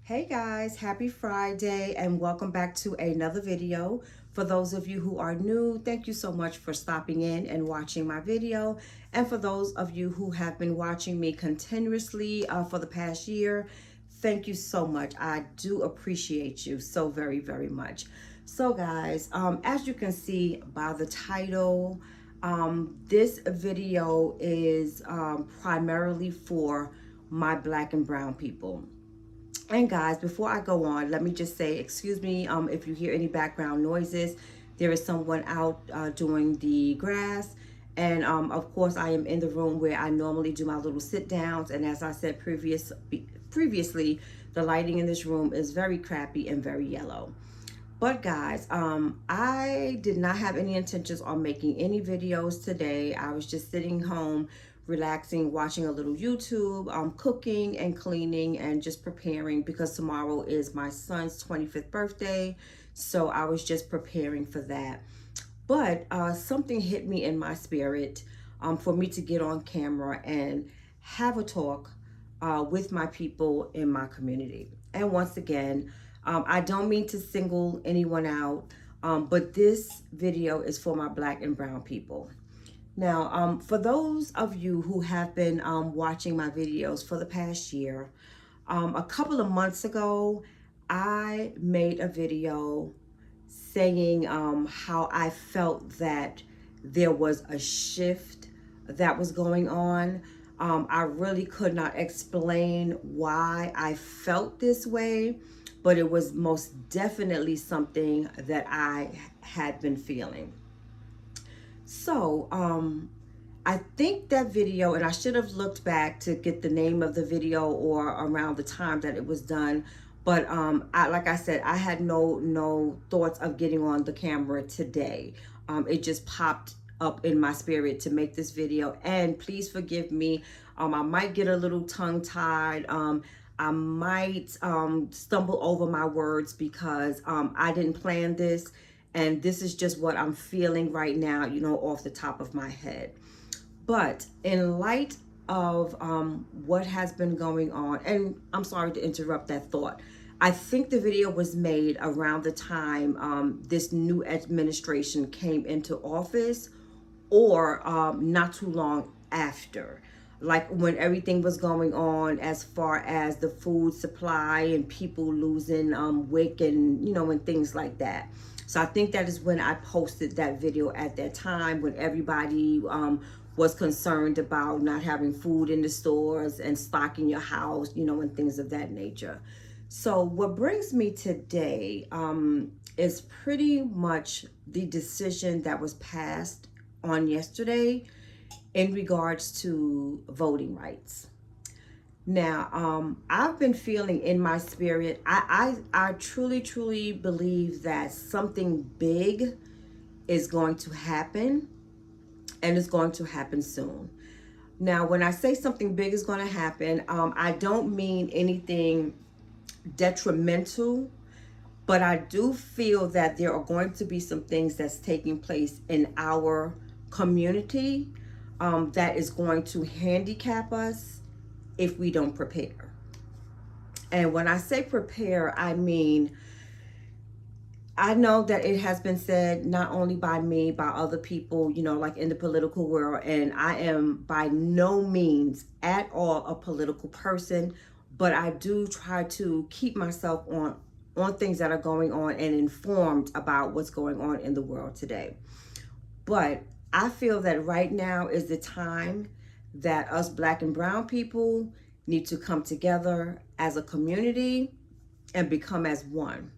Hey guys, happy Friday and welcome back to another video. For those of you who are new, thank you so much for stopping in and watching my video. And for those of you who have been watching me continuously for the past year, thank you so much. I do appreciate you so very, very much. So guys, as you can see by the title, this video is primarily for my Black and brown people. And guys, before I go on, let me just say, excuse me if you hear any background noises. There is someone out doing the grass. And of course, I am in the room where I normally do my little sit downs. And as I said previously, the lighting in this room is very crappy and very yellow. But guys, I did not have any intentions on making any videos today. I was just sitting home, relaxing, watching a little YouTube, cooking and cleaning and just preparing because tomorrow is my son's 25th birthday. So I was just preparing for that. But something hit me in my spirit for me to get on camera and have a talk with my people in my community. And once again, I don't mean to single anyone out, but this video is for my Black and brown people. Now, for those of you who have been watching my videos for the past year, a couple of months ago, I made a video saying how I felt that there was a shift that was going on. I really could not explain why I felt this way, but it was most definitely something that I had been feeling. So, I think that video, and I should have looked back to get the name of the video or around the time that it was done. But like I said, I had no thoughts of getting on the camera today. It just popped up in my spirit to make this video. And please forgive me. I might get a little tongue-tied. I might stumble over my words because I didn't plan this. And this is just what I'm feeling right now, off the top of my head. But in light of what has been going on, and I'm sorry to interrupt that thought, I think the video was made around the time this new administration came into office, or not too long after, like when everything was going on as far as the food supply and people losing weight and and things like that. So I think that is when I posted that video at that time, when everybody was concerned about not having food in the stores and stocking your house, and things of that nature. So what brings me today is pretty much the decision that was passed on yesterday in regards to voting rights. Now, I've been feeling in my spirit, I truly believe that something big is going to happen, and it's going to happen soon. Now, when I say something big is going to happen, I don't mean anything detrimental, but I do feel that there are going to be some things that's taking place in our community that is going to handicap us if we don't prepare. And when I say prepare, I mean, I know that it has been said not only by me, by other people, like in the political world, and I am by no means at all a political person, but I do try to keep myself on things that are going on and informed about what's going on in the world today. But I feel that right now is the time that us Black and brown people need to come together as a community and become as one.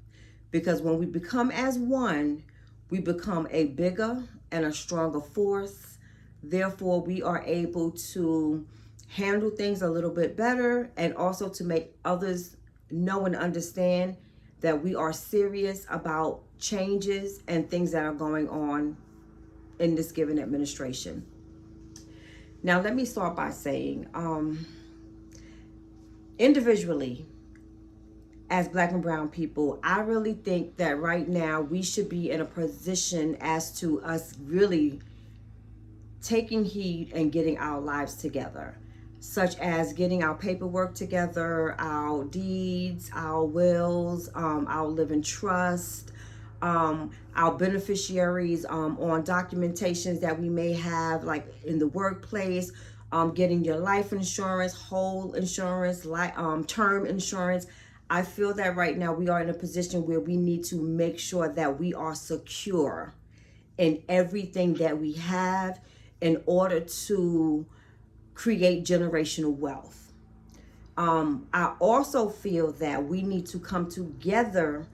Because when we become as one, we become a bigger and a stronger force. Therefore, we are able to handle things a little bit better, and also to make others know and understand that we are serious about changes and things that are going on in this given administration. Now, let me start by saying, individually, as Black and brown people, I really think that right now we should be in a position as to us really taking heed and getting our lives together. such as getting our paperwork together, our deeds, our wills, our living trust, our beneficiaries, on documentations that we may have, like in the workplace, getting your life insurance, whole insurance, term insurance. I feel that right now we are in a position where we need to make sure that we are secure in everything that we have in order to create generational wealth. I also feel that we need to come together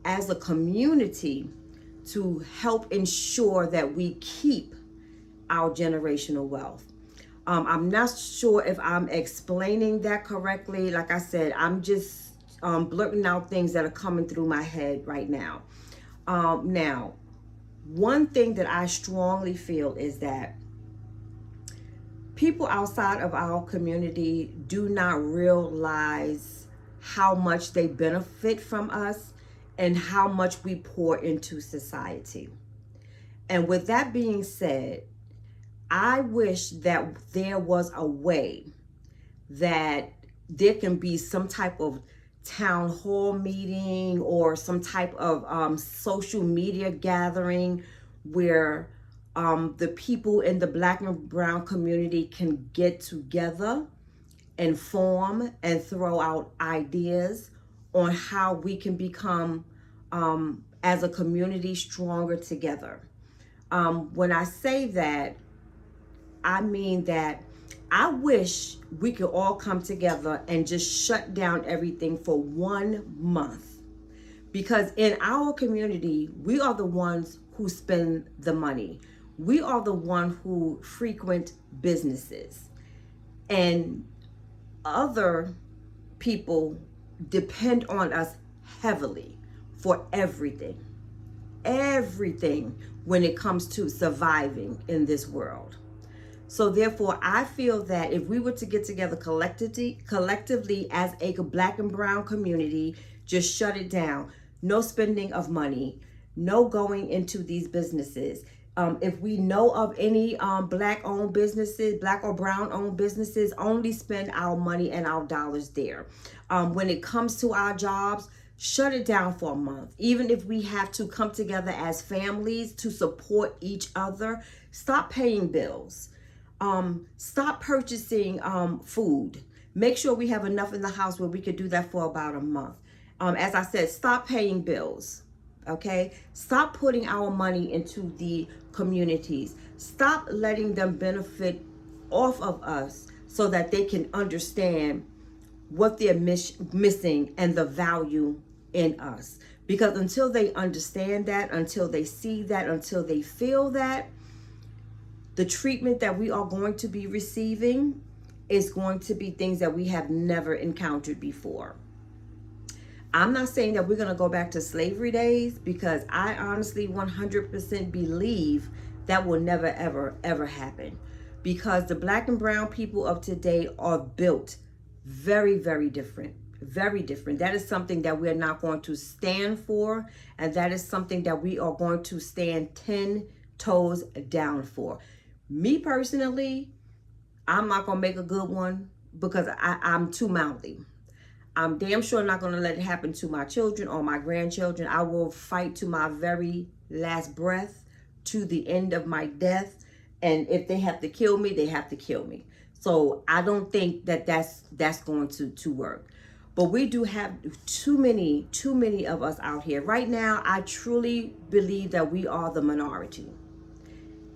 as a community to help ensure that we keep our generational wealth. I'm not sure if I'm explaining that correctly. Like I said, I'm just blurting out things that are coming through my head right now. Now, one thing that I strongly feel is that people outside of our community do not realize how much they benefit from us and how much we pour into society. And with that being said, I wish that there was a way that there can be some type of town hall meeting or some type of social media gathering where the people in the Black and brown community can get together and form and throw out ideas on how we can become, as a community, stronger together. When I say that, I mean that I wish we could all come together and just shut down everything for 1 month. Because in our community, we are the ones who spend the money. We are the one who frequent businesses. And other people depend on us heavily for everything. Everything when it comes to surviving in this world. So therefore, I feel that if we were to get together collectively as a Black and brown community, just shut it down. No spending of money, no going into these businesses. If we know of any Black-owned businesses, Black or brown-owned businesses, only spend our money and our dollars there. When it comes to our jobs, shut it down for a month. Even if we have to come together as families to support each other, stop paying bills. Stop purchasing food. Make sure we have enough in the house where we could do that for about a month. As I said, stop paying bills. Okay? Stop putting our money into the communities. Stop letting them benefit off of us so that they can understand what they're missing and the value in us. Because until they understand that, until they see that, until they feel that, the treatment that we are going to be receiving is going to be things that we have never encountered before. I'm not saying that we're going to go back to slavery days, because I honestly 100% believe that will never, ever, ever happen. Because the Black and brown people of today are built very, very different. Very different. That is something that we're not going to stand for. And that is something that we are going to stand 10 toes down for. Me personally, I'm not going to make a good one because I'm too mouthy. I'm damn sure not going to let it happen to my children or my grandchildren. I will fight to my very last breath, to the end of my death. And if they have to kill me, they have to kill me. So I don't think that that's going to work. But we do have too many of us out here. Right now, I truly believe that we are the minority.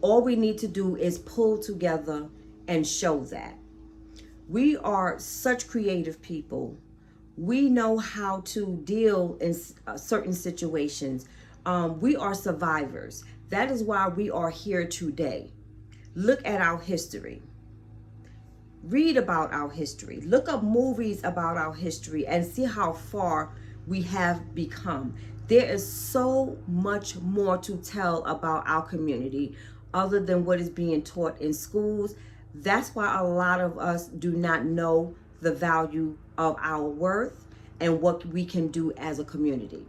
All we need to do is pull together and show that. We are such creative people. We know how to deal in certain situations. We are survivors. That is why we are here today. Look at our history. Read about our history. Look up movies about our history and see how far we have become. There is so much more to tell about our community other than what is being taught in schools. That's why a lot of us do not know the value of our worth and what we can do as a community.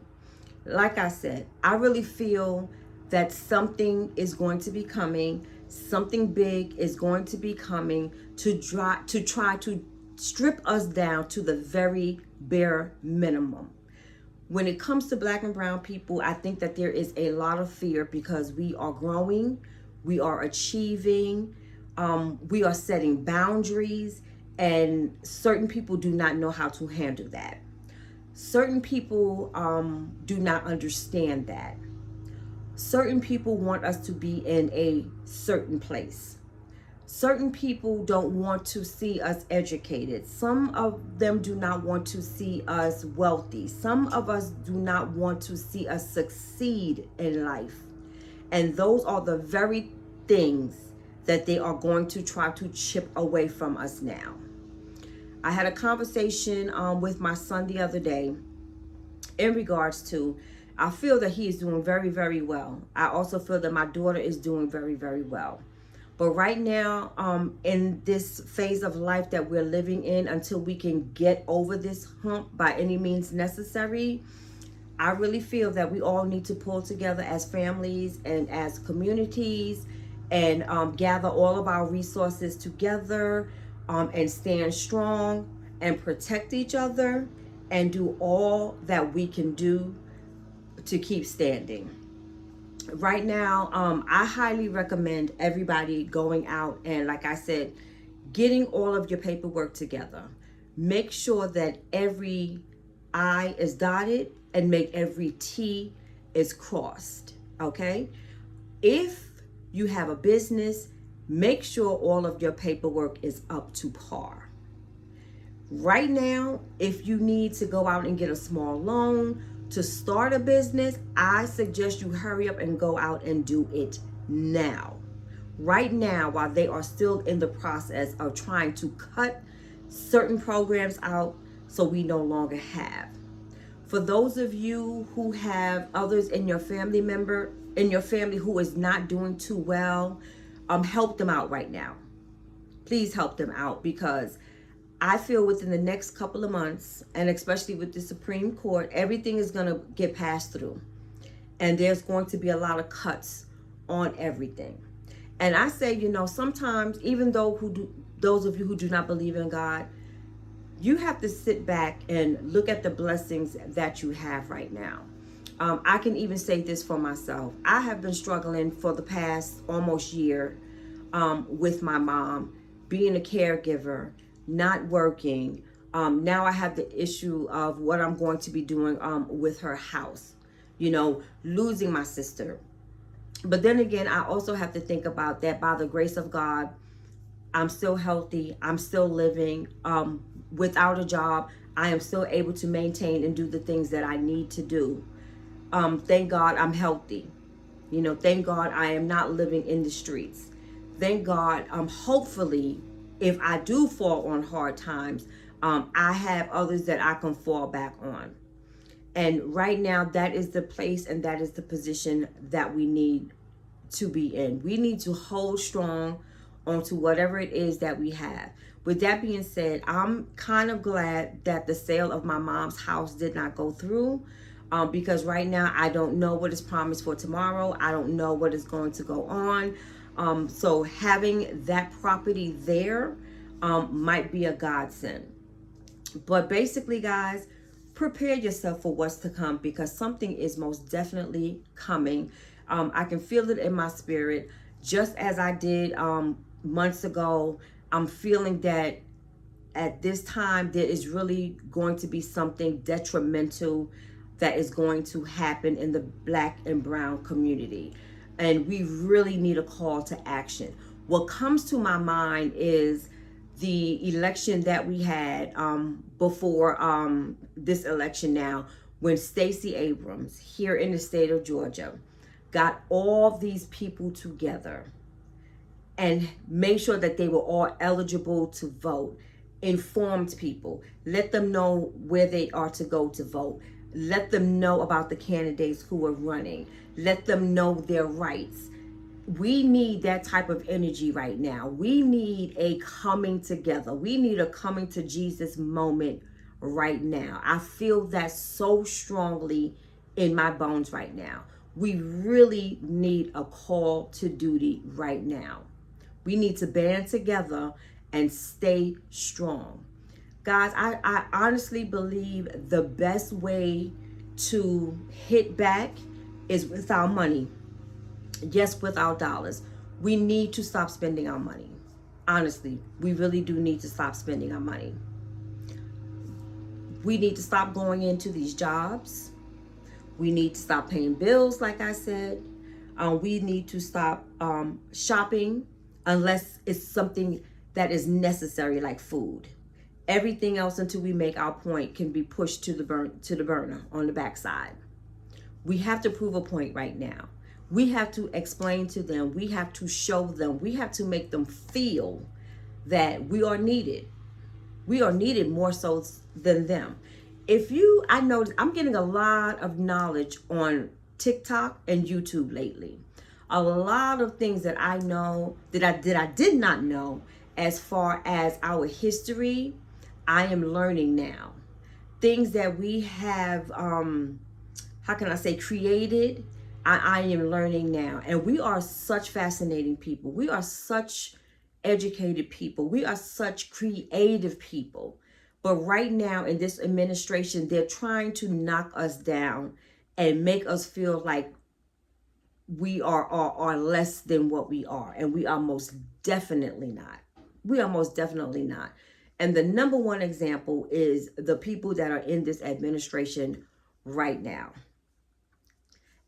Like I said, I really feel that something is going to be coming. Something big is going to be coming to try to strip us down to the very bare minimum. When it comes to Black and brown people, I think that there is a lot of fear because we are growing, we are achieving, we are setting boundaries, and certain people do not know how to handle that. Certain people do not understand that. Certain people want us to be in a certain place. Certain people don't want to see us educated. Some of them do not want to see us wealthy. Some of us do not want to see us succeed in life. And those are the very things that they are going to try to chip away from us now. I had a conversation with my son the other day in regards to, I feel that he is doing very, very well. I also feel that my daughter is doing very, very well. But right now, in this phase of life that we're living in, until we can get over this hump by any means necessary, I really feel that we all need to pull together as families and as communities and gather all of our resources together and stand strong and protect each other and do all that we can do to keep standing. Right now, I highly recommend everybody going out and, like I said, getting all of your paperwork together. Make sure that every I is dotted and make every T is crossed, okay? If you have a business, make sure all of your paperwork is up to par. Right now, if you need to go out and get a small loan to start a business, I suggest you hurry up and go out and do it now. Right now, while they are still in the process of trying to cut certain programs out so we no longer have. For those of you who have others in your family who is not doing too well, help them out right now. Please help them out, because I feel within the next couple of months, and especially with the Supreme Court, everything is going to get passed through. And there's going to be a lot of cuts on everything. And I say, sometimes, even though those of you who do not believe in God, you have to sit back and look at the blessings that you have right now. I can even say this for myself. I have been struggling for the past almost year with my mom, being a caregiver, not working. Now I have the issue of what I'm going to be doing with her house, losing my sister. But then again, I also have to think about that by the grace of God, I'm still healthy. I'm still living without a job. I am still able to maintain and do the things that I need to do. Thank God I'm healthy. Thank God I am not living in the streets. Thank God, hopefully, if I do fall on hard times, I have others that I can fall back on. And right now, that is the place and that is the position that we need to be in. We need to hold strong onto whatever it is that we have. With that being said, I'm kind of glad that the sale of my mom's house did not go through, because right now I don't know what is promised for tomorrow. I don't know what is going to go on. So having that property there might be a godsend. But basically, guys, prepare yourself for what's to come, because something is most definitely coming. I can feel it in my spirit, just as I did months ago. I'm feeling that at this time there is really going to be something detrimental that is going to happen in the Black and brown community. And we really need a call to action. What comes to my mind is the election that we had before this election now, when Stacey Abrams here in the state of Georgia got all these people together and made sure that they were all eligible to vote, informed people, let them know where they are to go to vote, let them know about the candidates who are running, let them know their rights. We need that type of energy right now. We need a coming together. We need a coming to Jesus moment right now. I feel that so strongly in my bones right now. We really need a call to duty right now. We need to band together and stay strong. Guys, I honestly believe the best way to hit back is with our money. Yes, with our dollars. We need to stop spending our money. Honestly, we really do need to stop spending our money. We need to stop going into these jobs. We need to stop paying bills, like I said. We need to stop shopping unless it's something that is necessary, like food. Everything else, until we make our point, can be pushed to the burner on the backside. We have to prove a point right now. We have to explain to them. We have to show them. We have to make them feel that we are needed. We are needed more so than them. I know I'm getting a lot of knowledge on TikTok and YouTube lately. A lot of things that I know that I did not know as far as our history, I am learning now. Things that we have, how can I say, created, I am learning now. And we are such fascinating people. We are such educated people. We are such creative people. But right now in this administration, they're trying to knock us down and make us feel like we are less than what we are. And we are most definitely not. We are most definitely not. And the number one example is the people that are in this administration right now.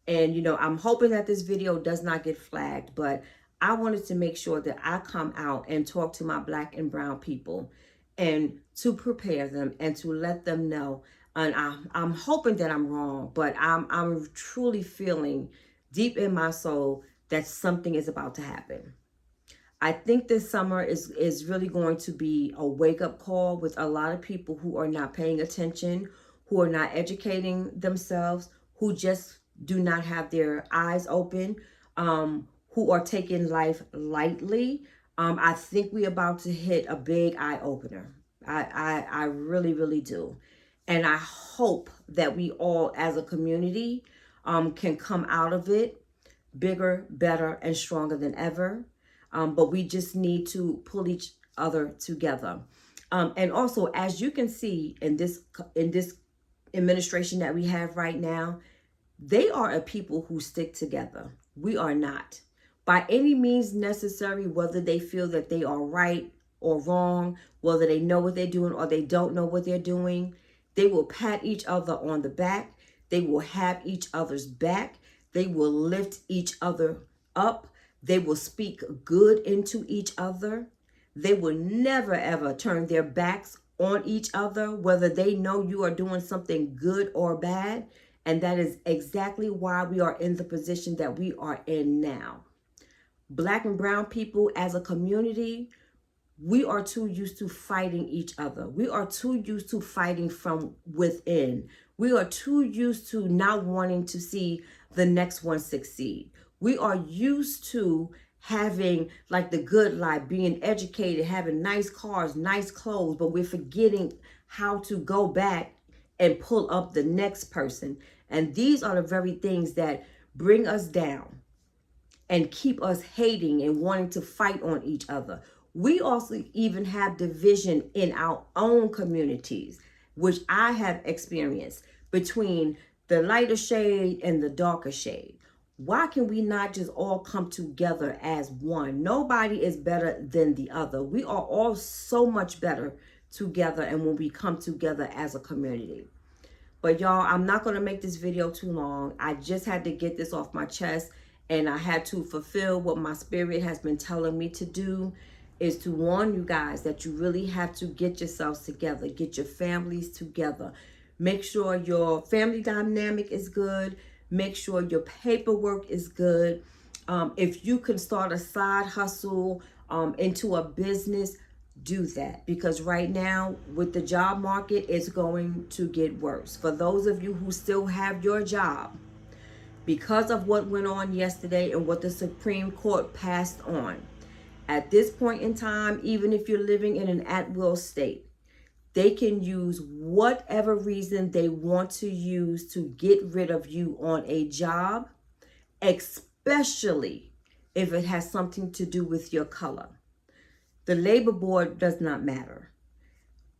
And, I'm hoping that this video does not get flagged, but I wanted to make sure that I come out and talk to my Black and brown people and to prepare them and to let them know. And I'm hoping that I'm wrong, but I'm truly feeling deep in my soul that something is about to happen. I think this summer is really going to be a wake-up call with a lot of people who are not paying attention, who are not educating themselves, who just do not have their eyes open, who are taking life lightly. I think we're about to hit a big eye opener. I really, really do. And I hope that we all as a community can come out of it bigger, better, and stronger than ever. But we just need to pull each other together. And also, as you can see in this administration that we have right now, they are a people who stick together. We are not. By any means necessary, whether they feel that they are right or wrong, whether they know what they're doing or they don't know what they're doing, they will pat each other on the back. They will have each other's back. They will lift each other up. They will speak good into each other. They will never, ever turn their backs on each other, whether they know you are doing something good or bad. And that is exactly why we are in the position that we are in now. Black and brown people as a community, we are too used to fighting each other. We are too used to fighting from within. We are too used to not wanting to see the next one succeed. We are used to having like the good life, being educated, having nice cars, nice clothes, but we're forgetting how to go back and pull up the next person. And these are the very things that bring us down and keep us hating and wanting to fight on each other. We also even have division in our own communities, which I have experienced between the lighter shade and the darker shade. Why can we not just all come together as one? Nobody is better than the other. We are all so much better together and when we come together as a community. But y'all, I'm not going to make this video too long. I just had to get this off my chest and I had to fulfill what my spirit has been telling me to do, is to warn you guys that you really have to get yourselves together, get your families together. Make sure your family dynamic is good. Make sure your paperwork is good. If you can start a side hustle into a business, do that, because right now with the job market, it's going to get worse. For those of you who still have your job, because of what went on yesterday and what the Supreme Court passed on, at this point in time, even if you're living in an at-will state, they can use whatever reason they want to use to get rid of you on a job, especially if it has something to do with your color. The labor board does not matter.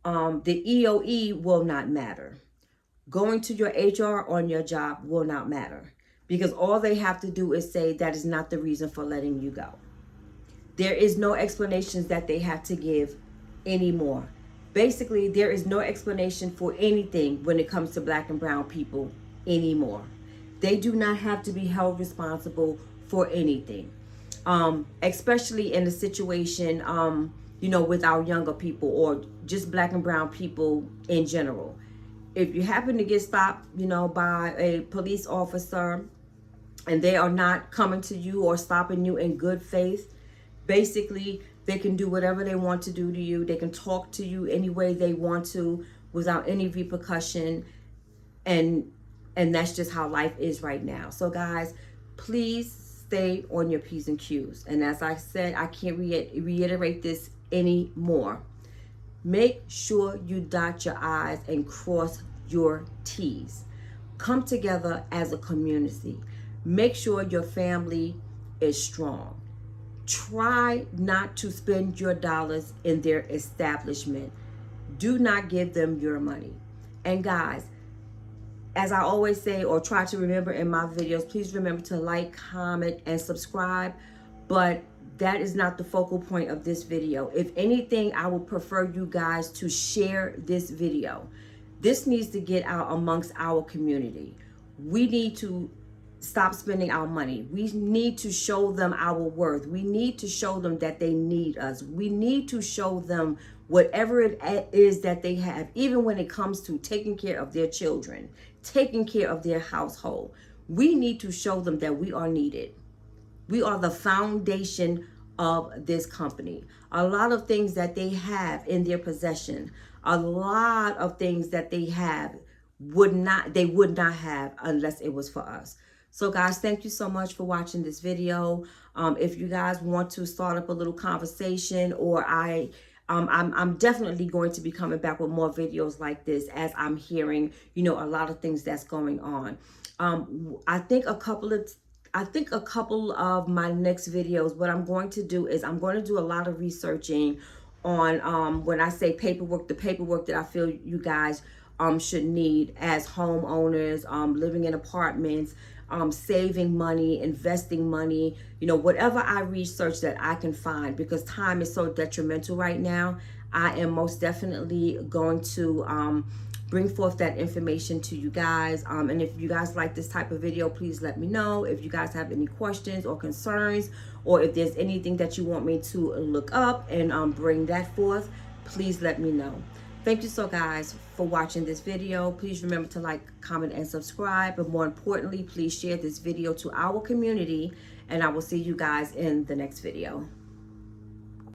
The EOE will not matter. Going to your HR on your job will not matter, because all they have to do is say that is not the reason for letting you go. There is no explanations that they have to give anymore. Basically, there is no explanation for anything when it comes to Black and brown people anymore. They do not have to be held responsible for anything, especially in a situation, with our younger people or just Black and brown people in general. If you happen to get stopped, by a police officer and they are not coming to you or stopping you in good faith, basically they can do whatever they want to do to you. They can talk to you any way they want to without any repercussion. And that's just how life is right now. So guys, please stay on your P's and Q's. And as I said, I can't reiterate this anymore. Make sure you dot your I's and cross your T's. Come together as a community. Make sure your family is strong. Try not to spend your dollars in their establishment. Do not give them your money. And guys, as I always say or try to remember in my videos, please remember to like, comment, and subscribe. But that is not the focal point of this video. If anything, I would prefer you guys to share this video. This needs to get out amongst our community. We need to stop spending our money. We need to show them our worth. We need to show them that they need us. We need to show them whatever it is that they have, even when it comes to taking care of their children, taking care of their household. We need to show them that we are needed. We are the foundation of this company. A lot of things that they have in their possession, a lot of things that they have they would not have unless it was for us. So guys, thank you so much for watching this video. If you guys want to start up a little conversation, or I'm definitely going to be coming back with more videos like this as I'm hearing, a lot of things that's going on. I think a couple of my next videos, what I'm going to do is I'm going to do a lot of researching on, when I say paperwork, the paperwork that I feel you guys should need as homeowners, living in apartments, saving money, investing money, whatever I research that I can find, because time is so detrimental right now. I am most definitely going to bring forth that information to you guys. And if you guys like this type of video, please let me know. If you guys have any questions or concerns, or if there's anything that you want me to look up and bring that forth, please let me know. Thank you so guys for watching this video. Please remember to like, comment, and subscribe. But more importantly, please share this video to our community, and I will see you guys in the next video.